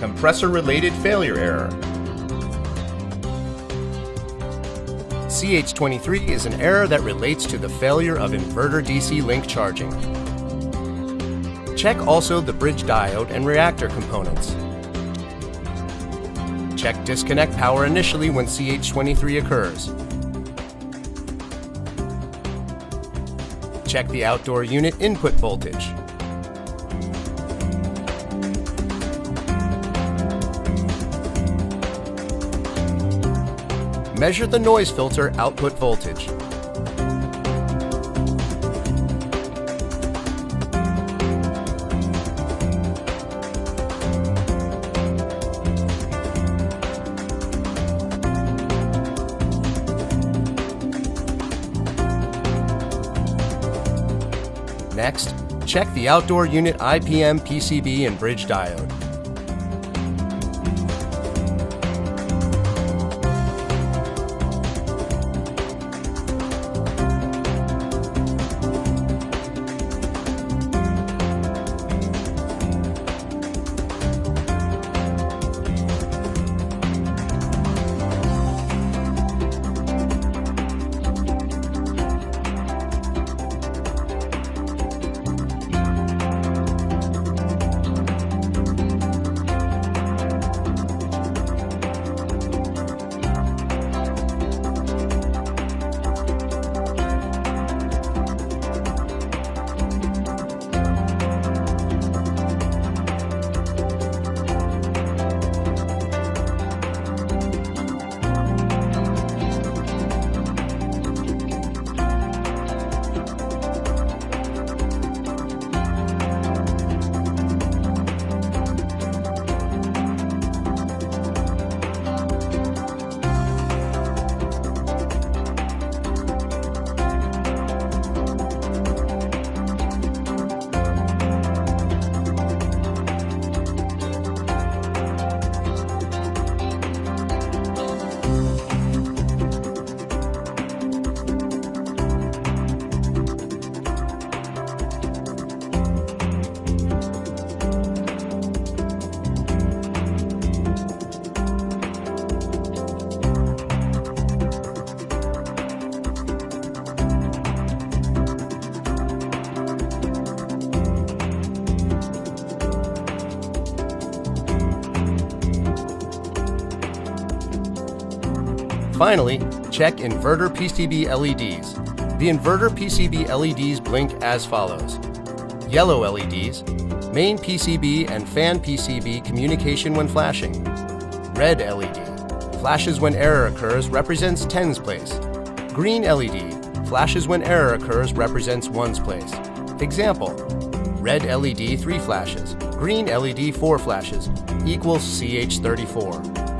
compressor-related failure error. CH23 is an error that relates to the failure of inverter DC link charging. Check also the bridge diode and reactor components. Check disconnect power initially when CH23 occurs. Check the outdoor unit input voltage. Measure the noise filter output voltage. Next, check the outdoor unit IPM, PCB, and bridge diode. Finally, check inverter PCB LEDs. The inverter PCB LEDs blink as follows. Yellow LEDs, main PCB and fan PCB communication when flashing. Red LED, flashes when error occurs, represents tens place. Green LED, flashes when error occurs, represents ones place. Example, red LED 3 flashes, green LED 4 flashes, equals CH34.